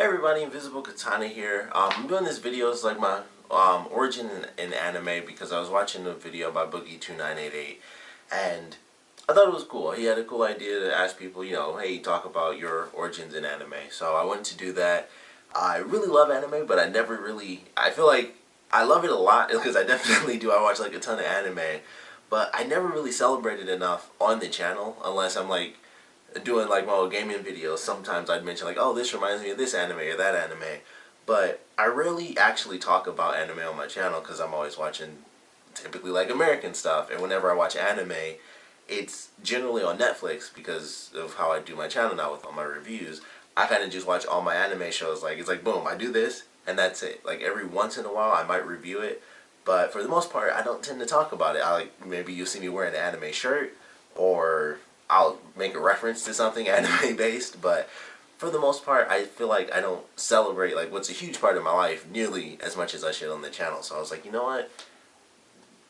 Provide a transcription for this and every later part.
everybody, Invisiblekatana here. I'm doing this video as like my origin in anime because I was watching a video by Boogie 2988 and I thought it was cool. He had a cool idea to ask people, hey, talk about your origins in anime. So I went to do that. I really love anime, but I feel like I love it a lot because I definitely do. I watch like a ton of anime, but I never really celebrated enough on the channel unless I'm like doing like my old gaming videos. Sometimes I'd mention like, oh, this reminds me of this anime or that anime, but I rarely actually talk about anime on my channel because I'm always watching typically like American stuff, and whenever I watch anime it's generally on Netflix because of how I do my channel now with all my reviews. I kind of just watch all my anime shows, like it's like boom, I do this and that's it. Like every once in a while I might review it, but for the most part I don't tend to talk about it. Maybe you'll see me wearing an anime shirt, or I'll make a reference to something anime based, but for the most part I feel like I don't celebrate like what's a huge part of my life nearly as much as I should on the channel. So I was like, you know what?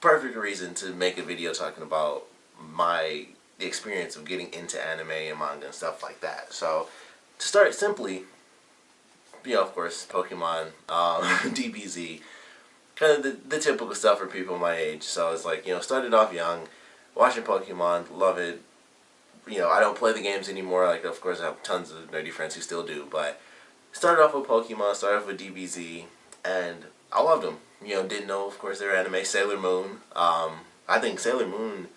Perfect reason to make a video talking about the experience of getting into anime and manga and stuff like that. So to start simply, of course, Pokemon, DBZ, kind of the typical stuff for people my age. So it's like, started off young, watching Pokemon, love it. I don't play the games anymore. Like, of course, I have tons of nerdy friends who still do, but started off with Pokemon, started off with DBZ, and I loved them. Didn't know, of course, they were anime. Sailor Moon. I think Sailor Moon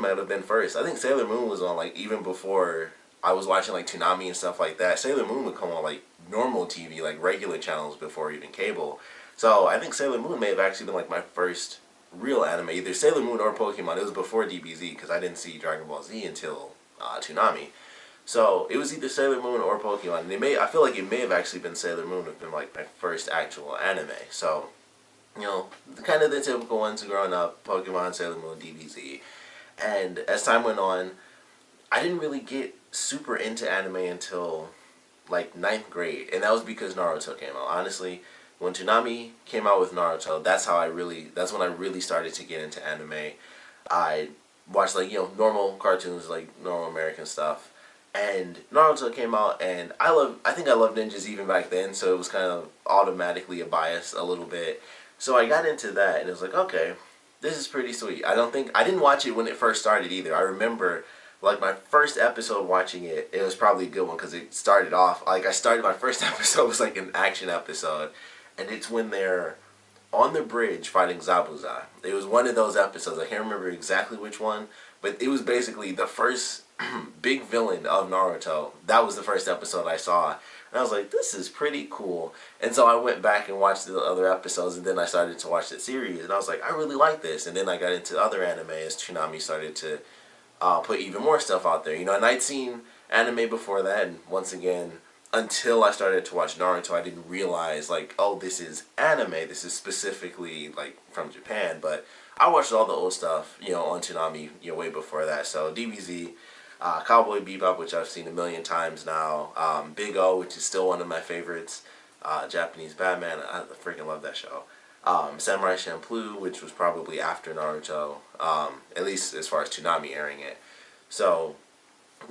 might have been first. I think Sailor Moon was on like even before I was watching like Toonami and stuff like that. Sailor Moon would come on like normal TV, like regular channels before even cable. So I think Sailor Moon may have actually been like my first real anime, either Sailor Moon or Pokemon. It was before DBZ because I didn't see Dragon Ball Z until Toonami. So it was either Sailor Moon or Pokemon. And I feel like it may have actually been Sailor Moon have been like my first actual anime. So, kind of the typical ones growing up: Pokemon, Sailor Moon, DBZ. And as time went on, I didn't really get super into anime until like 9th grade, and that was because Naruto came out. Honestly, when Toonami came out with Naruto, that's when I really started to get into anime. I watched like, normal cartoons, like normal American stuff, and Naruto came out, and I think I loved ninjas even back then, so it was kind of automatically a bias a little bit. So I got into that, and it was like, okay, this is pretty sweet. I didn't watch it when it first started either. I remember like my first episode watching it, it was probably a good one because it started off, like my first episode was like an action episode, and it's when they're on the bridge fighting Zabuza. It was one of those episodes, I can't remember exactly which one, but it was basically the first big villain of Naruto. That was the first episode I saw. And I was like, this is pretty cool. And so I went back and watched the other episodes, and then I started to watch the series, and I was like, I really like this. And then I got into other anime as Toonami started to put even more stuff out there. And I'd seen anime before that, and once again, until I started to watch Naruto, I didn't realize, like, oh, this is anime. This is specifically, like, from Japan. But I watched all the old stuff, on Toonami, way before that. So DBZ, Cowboy Bebop, which I've seen a million times now, Big O, which is still one of my favorites, Japanese Batman, I freaking love that show, Samurai Champloo, which was probably after Naruto, at least as far as Toonami airing it. So,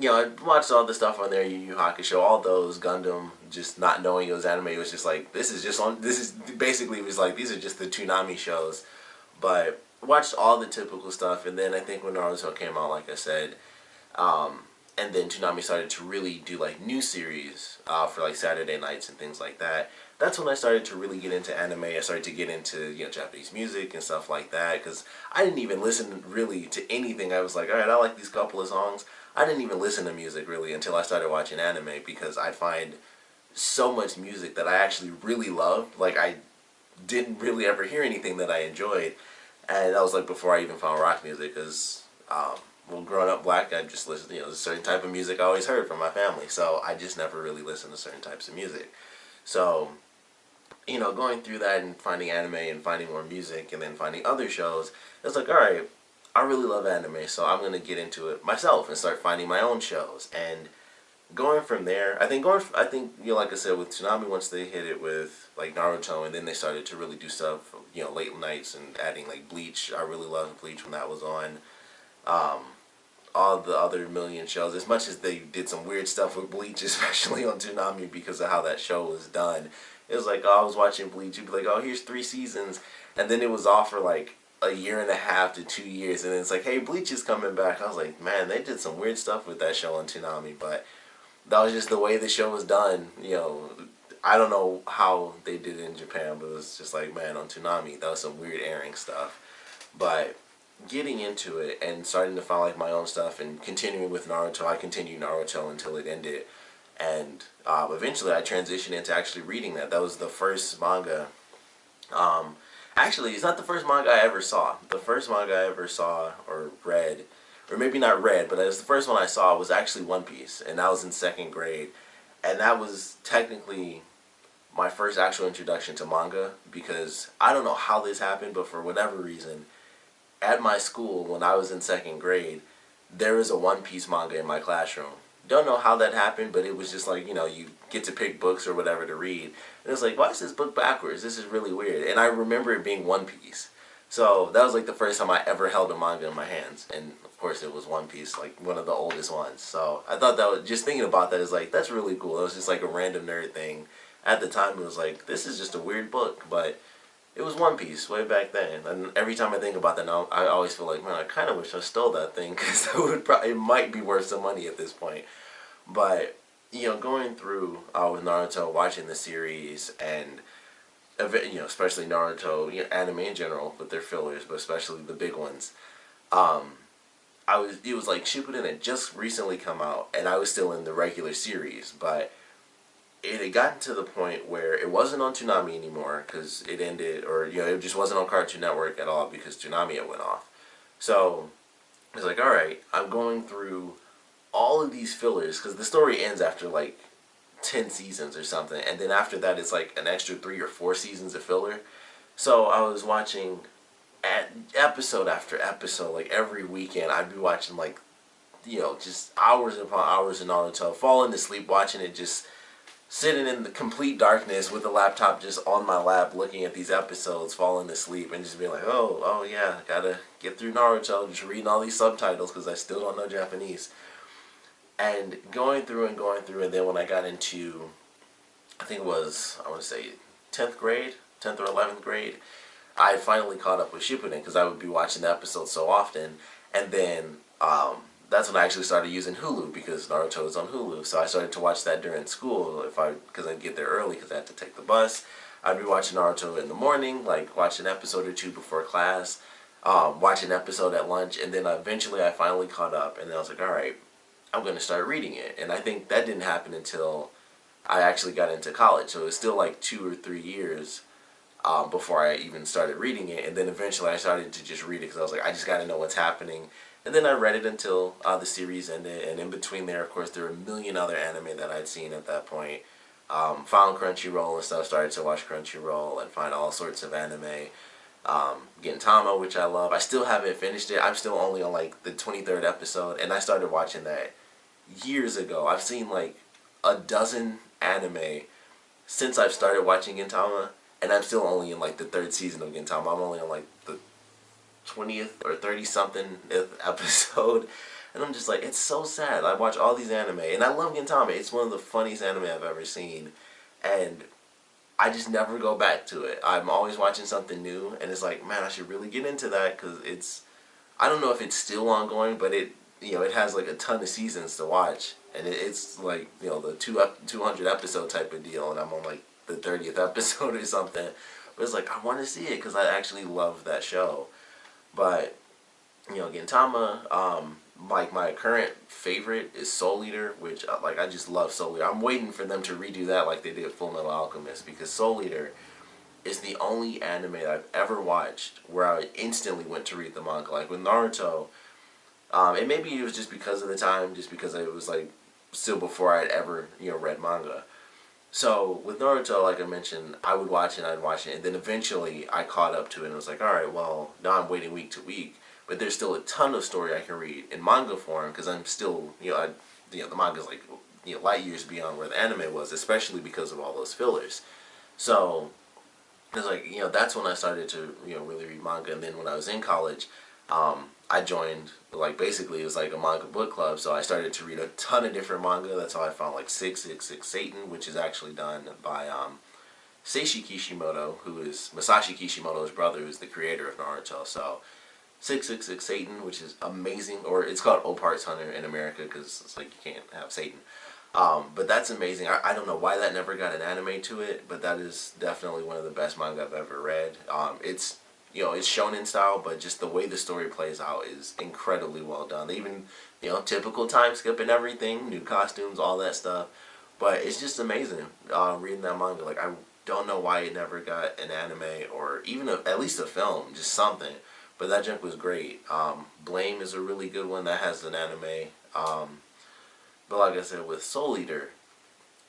I watched all the stuff on there, Yu Yu Hakusho, all those, Gundam, just not knowing it was anime. It was just like, these are just the Toonami shows. But watched all the typical stuff, and then I think when Naruto came out, like I said, and then Toonami started to really do like new series for like Saturday nights and things like that. That's when I started to really get into anime. I started to get into Japanese music and stuff like that, because I didn't even listen really to anything. I was like, alright, I like these couple of songs. I didn't even listen to music really until I started watching anime, because I find so much music that I actually really loved. Like, I didn't really ever hear anything that I enjoyed, and that was like before I even found rock music, because well, growing up black, I just listened, a certain type of music I always heard from my family, so I just never really listened to certain types of music. So, going through that and finding anime and finding more music and then finding other shows, it's like, alright, I really love anime, so I'm going to get into it myself and start finding my own shows. And going from there, I think, like I said, with Toonami, once they hit it with, like, Naruto, and then they started to really do stuff, late nights and adding, like, Bleach. I really loved Bleach when that was on. all the other million shows, as much as they did some weird stuff with Bleach, especially on Toonami because of how that show was done. It was like, oh, I was watching Bleach, you'd be like, oh, here's 3 seasons, and then it was off for like a year and a half to 2 years, and then it's like, hey, Bleach is coming back. I was like, man, they did some weird stuff with that show on Toonami, but that was just the way the show was done. I don't know how they did it in Japan, but it was just like, man, on Toonami, that was some weird airing stuff. But getting into it and starting to find like my own stuff and continuing with Naruto, I continued Naruto until it ended, and eventually I transitioned into actually reading that. That was the first manga. Actually, it's not the first manga I ever saw. The first manga I ever saw or read, or maybe not read, but it was the first one I saw, was actually One Piece, and that was in 2nd grade, and that was technically my first actual introduction to manga, because I don't know how this happened, but for whatever reason, at my school, when I was in 2nd grade, there was a One Piece manga in my classroom. Don't know how that happened, but it was just like, you get to pick books or whatever to read. And it's like, why is this book backwards? This is really weird. And I remember it being One Piece. So that was like the first time I ever held a manga in my hands. And of course it was One Piece, like one of the oldest ones. So I thought that was, just thinking about that is like, that's really cool. It was just like a random nerd thing. At the time it was like, this is just a weird book, but it was One Piece way back then, and every time I think about that now, I always feel like, man, I kind of wish I stole that thing, because it might be worth some money at this point. But going through with Naruto, watching the series, and especially Naruto, anime in general with their fillers, but especially the big ones. It was like Shippuden had just recently come out, and I was still in the regular series, but it had gotten to the point where it wasn't on Toonami anymore because it ended, or it just wasn't on Cartoon Network at all because Toonami had went off. So I was like, all right, I'm going through all of these fillers, because the story ends after like 10 seasons or something, and then after that it's like an extra 3 or 4 seasons of filler. So I was watching episode after episode, like every weekend I'd be watching like just hours upon hours of Naruto, falling asleep watching it, just sitting in the complete darkness with the laptop just on my lap, looking at these episodes, falling asleep, and just being like, oh yeah, gotta get through Naruto, just reading all these subtitles because I still don't know Japanese. And going through, and then when I got into, I think it was, I want to say 10th grade, 10th or 11th grade, I finally caught up with Shippuden because I would be watching the episodes so often, and then that's when I actually started using Hulu, because Naruto is on Hulu. So I started to watch that during school because I'd get there early because I had to take the bus. I'd be watching Naruto in the morning, like watch an episode or 2 before class, watch an episode at lunch, and then eventually I finally caught up, and then I was like, all right, I'm going to start reading it. And I think that didn't happen until I actually got into college, so it was still like 2 or 3 years before I even started reading it. And then eventually I started to just read it because I was like, I just got to know what's happening. And then I read it until the series ended, and in between there, of course, there were a million other anime that I'd seen at that point. Found Crunchyroll and stuff, started to watch Crunchyroll and find all sorts of anime. Gintama, which I love. I still haven't finished it. I'm still only on like the 23rd episode, and I started watching that years ago. I've seen like a dozen anime since I've started watching Gintama, and I'm still only in like the 3rd season of Gintama. I'm only on like the 20th or 30-something episode, and I'm just like, it's so sad. I watch all these anime, and I love Gintama. It's one of the funniest anime I've ever seen, and I just never go back to it. I'm always watching something new, and it's like, man, I should really get into that, because it's, I don't know if it's still ongoing, but it has like a ton of seasons to watch, and it's like, the 200 episode type of deal, and I'm on like the 30th episode or something. But it's like, I want to see it because I actually love that show. But Gintama, like my current favorite is Soul Eater, which I just love Soul Eater. I'm waiting for them to redo that like they did Full Metal Alchemist, because Soul Eater is the only anime that I've ever watched where I instantly went to read the manga. Like with Naruto, and maybe it was just because of the time, just because it was like still before I'd ever read manga. So with Naruto, like I mentioned, I would watch it, I'd watch it, and then eventually I caught up to it, and it was like, all right, well, now I'm waiting week to week, but there's still a ton of story I can read in manga form, because I'm still, the manga's like, light years beyond where the anime was, especially because of all those fillers. So it's like, that's when I started to, really read manga. And then when I was in college, I joined, like, basically it was like a manga book club, so I started to read a ton of different manga. That's how I found like 666 Satan, which is actually done by Seishi Kishimoto, who is Masashi Kishimoto's brother, who's the creator of Naruto. So 666 Satan, which is amazing, or it's called Opart's Hunter in America because it's like you can't have Satan. But that's amazing. I don't know why that never got an anime to it, but that is definitely one of the best manga I've ever read. It's it's shonen style, but just the way the story plays out is incredibly well done. They even typical time skip and everything, new costumes, all that stuff. But it's just amazing reading that manga. Like I don't know why it never got an anime or even at least a film, just something. But that junk was great. Blame is a really good one that has an anime. But like I said, with Soul Eater,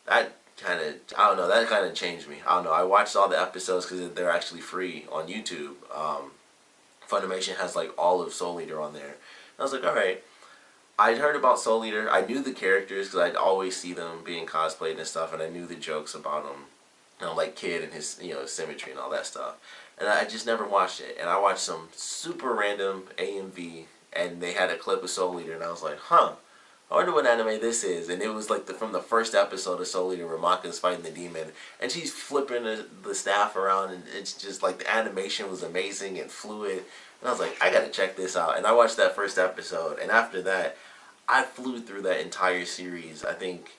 that kind of, I don't know, that kind of changed me. I don't know, I watched all the episodes because they're actually free on YouTube. Funimation has like all of Soul Eater on there. And I was like, alright. I'd heard about Soul Eater. I knew the characters because I'd always see them being cosplayed and stuff, and I knew the jokes about him. Like Kid and his, symmetry and all that stuff. And I just never watched it. And I watched some super random AMV, and they had a clip of Soul Eater, and I was like, huh. I wonder what anime this is. And it was like from the first episode of Soul Eater where Maka's fighting the demon. And she's flipping the staff around. And it's just like the animation was amazing and fluid. And I was like, I gotta check this out. And I watched that first episode. And after that, I flew through that entire series. I think,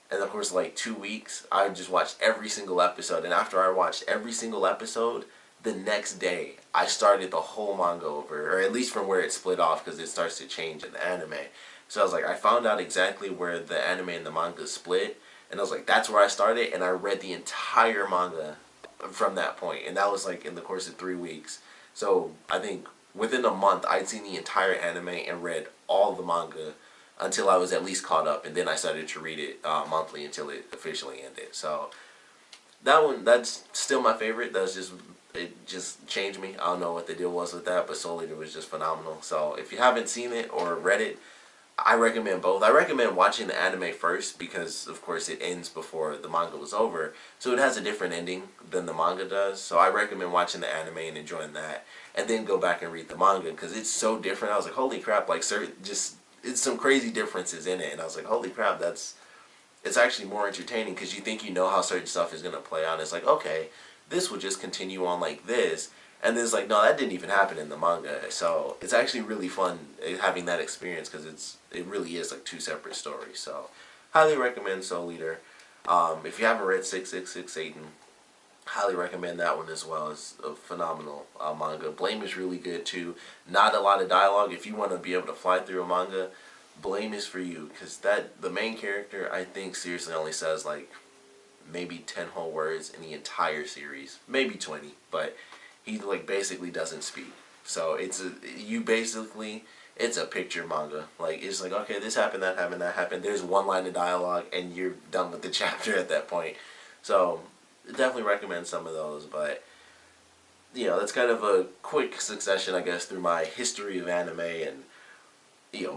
and of course, like 2 weeks, I just watched every single episode. And after I watched every single episode, the next day, I started the whole manga over. Or at least from where it split off, because it starts to change in the anime. So I was like, I found out exactly where the anime and the manga split, and I was like, that's where I started, and I read the entire manga from that point, and that was like in the course of 3 weeks. So I think within a month, I'd seen the entire anime and read all the manga until I was at least caught up, and then I started to read it monthly until it officially ended. So that one, that's still my favorite. It just changed me. I don't know what the deal was with that, but Soul Eater was just phenomenal. So if you haven't seen it or read it, I recommend both. I recommend watching the anime first because, of course, it ends before the manga was over. So it has a different ending than the manga does. So I recommend watching the anime and enjoying that. And then go back and read the manga because it's so different. I was like, holy crap, like, it's some crazy differences in it. And I was like, holy crap, it's actually more entertaining because you think you know how certain stuff is going to play out. It's like, okay, this will just continue on like this. And then it's like, no, that didn't even happen in the manga. So it's actually really fun having that experience because it really is like 2 separate stories. So highly recommend Soul Eater. If you haven't read 666 Satan, highly recommend that one as well. It's a phenomenal manga. Blame is really good too. Not a lot of dialogue. If you want to be able to fly through a manga, Blame is for you because the main character, I think, seriously only says like maybe 10 whole words in the entire series, maybe 20, but he like basically doesn't speak. So it's a picture manga. Like it's like, okay, this happened, that happened, that happened. There's one line of dialogue and you're done with the chapter at that point. So definitely recommend some of those, but that's kind of a quick succession, I guess, through my history of anime and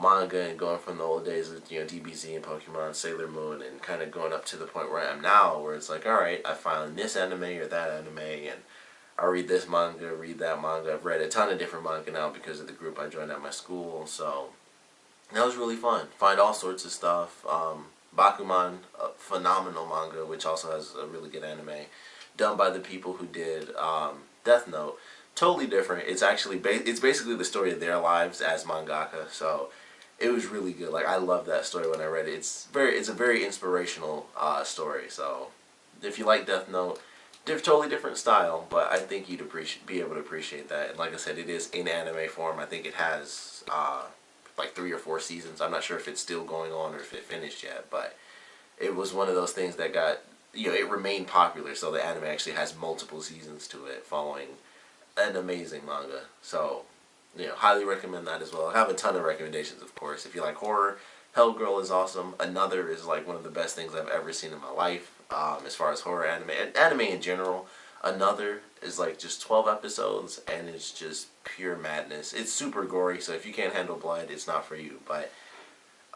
manga and going from the old days of DBZ and Pokemon, Sailor Moon, and kind of going up to the point where I am now, where it's like, all right, I found this anime or that anime, and I read this manga, read that manga. I've read a ton of different manga now because of the group I joined at my school, so that was really fun. Find all sorts of stuff. Bakuman, a phenomenal manga, which also has a really good anime, done by the people who did Death Note. Totally different. It's actually it's basically the story of their lives as mangaka. So it was really good. Like I love that story when I read it. It's a very inspirational story. So if you like Death Note, totally different style, but I think you'd be able to appreciate that. And like I said, it is in anime form. I think it has like 3 or 4 seasons. I'm not sure if it's still going on or if it finished yet, but it was one of those things that got it remained popular. So the anime actually has multiple seasons to it, following an amazing manga. So highly recommend that as well. I have a ton of recommendations, of course. If you like horror, Hellgirl is awesome. Another is like one of the best things I've ever seen in my life. As far as horror anime and anime in general, Another is like just 12 episodes and it's just pure madness. It's super gory, so if you can't handle blood, it's not for you. But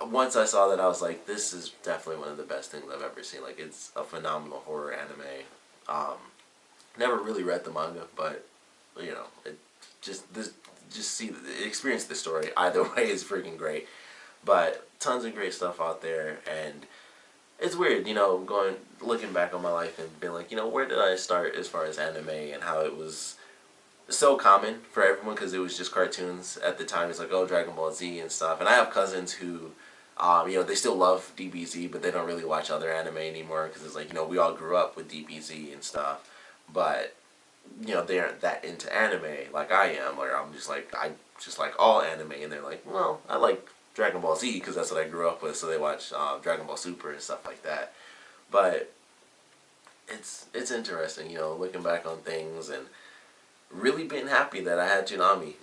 once I saw that, I was like, this is definitely one of the best things I've ever seen. Like, it's a phenomenal horror anime. Never really read the manga, but just this, just see, experience the story. Either way is freaking great. But tons of great stuff out there, and it's weird, looking back on my life and being like, where did I start as far as anime, and how it was so common for everyone because it was just cartoons at the time. It's like, oh, Dragon Ball Z and stuff. And I have cousins who, they still love DBZ, but they don't really watch other anime anymore because it's like, we all grew up with DBZ and stuff. But, they aren't that into anime like I am. Like, I just like all anime. And they're like, well, I like Dragon Ball Z because that's what I grew up with. So they watch Dragon Ball Super and stuff like that. But it's interesting, looking back on things and really been happy that I had Toonami.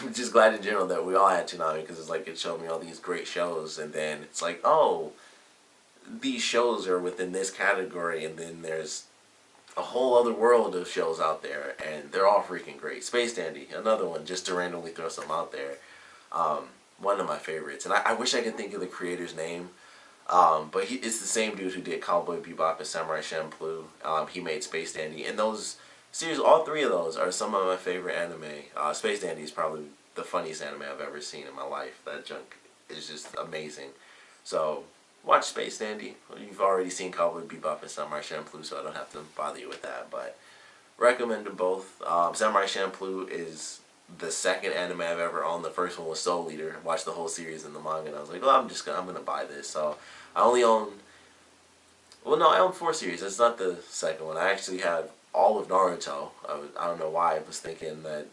I'm just glad in general that we all had Toonami because it's like it showed me all these great shows, and then it's like, oh, these shows are within this category, and then there's a whole other world of shows out there, and they're all freaking great. Space Dandy, another one, just to randomly throw some out there. One of my favorites, and I wish I could think of the creator's name, but it's the same dude who did Cowboy Bebop and Samurai Champloo. He made Space Dandy, and those series, all three of those are some of my favorite anime. Space Dandy is probably the funniest anime I've ever seen in my life. That junk is just amazing. So, watch Space Dandy. You've already seen Cowboy Bebop and Samurai Champloo, so I don't have to bother you with that. But recommend them both. Samurai Champloo is the second anime I've ever owned. The first one was Soul Eater. Watched the whole series in the manga, and I was like, oh, I'm gonna buy this. So I only own. Well, no, I own 4 series. That's not the second one. I actually had all of Naruto. I don't know why I was thinking that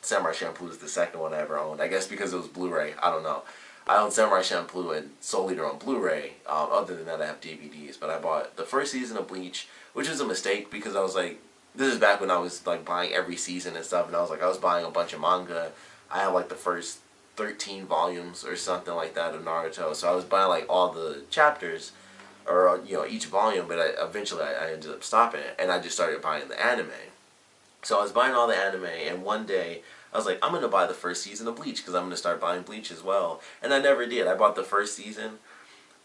Samurai Champloo is the second one I ever owned. I guess because it was Blu-ray. I don't know. I own Samurai Champloo and Soul Eater on Blu-ray. Other than that, I have DVDs. But I bought the first season of Bleach, which was a mistake because I was like, this is back when I was like buying every season and stuff, and I was buying a bunch of manga. I had like the first 13 volumes or something like that of Naruto, so I was buying like all the chapters, or each volume, but eventually I ended up stopping it, and I just started buying the anime. So I was buying all the anime, and one day I was like, I'm going to buy the first season of Bleach because I'm going to start buying Bleach as well. And I never did. I bought the first season,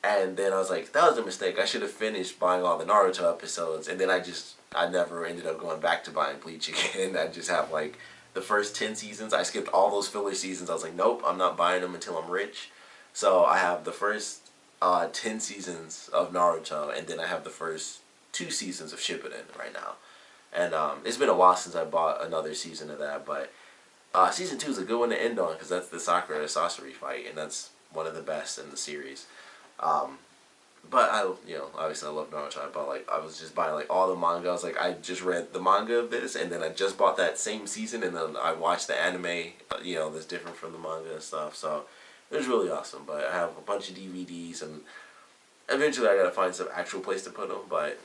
and then I was like, that was a mistake. I should have finished buying all the Naruto episodes, and then I never ended up going back to buying Bleach again. I just have like the first 10 seasons. I skipped all those filler seasons. I was like, nope, I'm not buying them until I'm rich. So I have the first 10 seasons of Naruto, and then I have the first 2 seasons of Shippuden right now. And it's been a while since I bought another season of that, but season 2 is a good one to end on because that's the Sakura Sasori fight, and that's one of the best in the series. But obviously I love Naruto. I was just buying like all the manga. I was like, I just read the manga of this, and then I just bought that same season, and then I watched the anime, that's different from the manga and stuff. So it was really awesome. But I have a bunch of DVDs, and eventually I gotta find some actual place to put them. But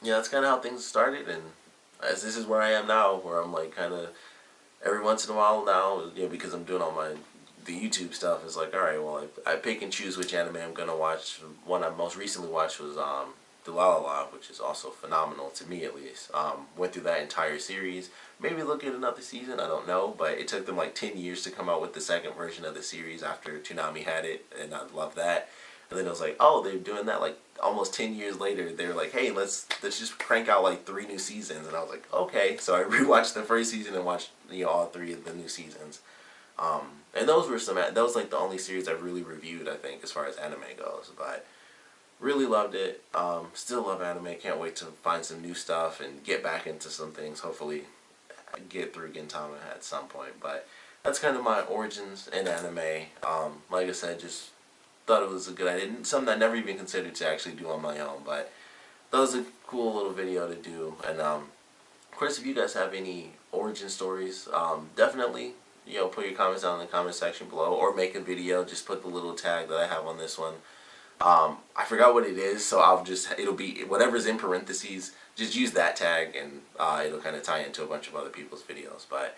yeah, that's kind of how things started, and as this is where I am now, where I'm like kind of every once in a while now, because I'm doing all the YouTube stuff, it's like, alright, well, I pick and choose which anime I'm going to watch. One I most recently watched was Delilah, which is also phenomenal, to me at least. Went through that entire series. Maybe look at another season, I don't know, but it took them like 10 years to come out with the second version of the series after Toonami had it, and I love that. And then it was like, oh, they're doing that like almost 10 years later. They were like, hey, let's just crank out like 3 new seasons. And I was like, okay. So I rewatched the first season and watched all 3 of the new seasons. And those were that was like the only series I've really reviewed, I think, as far as anime goes. But really loved it. Still love anime. Can't wait to find some new stuff and get back into some things. Hopefully get through Gintama at some point. But that's kind of my origins in anime. Like I said, just thought it was a good idea. Something I never even considered to actually do on my own. But that was a cool little video to do. And of course, if you guys have any origin stories, definitely put your comments down in the comment section below, or make a video. Just put the little tag that I have on this one. I forgot what it is, so it'll be whatever's in parentheses. Just use that tag, and it'll kind of tie into a bunch of other people's videos. But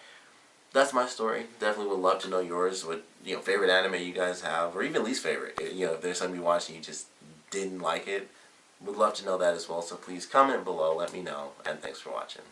that's my story. Definitely would love to know yours. What favorite anime you guys have, or even least favorite. If there's something you watched and you just didn't like it, would love to know that as well. So please comment below. Let me know. And thanks for watching.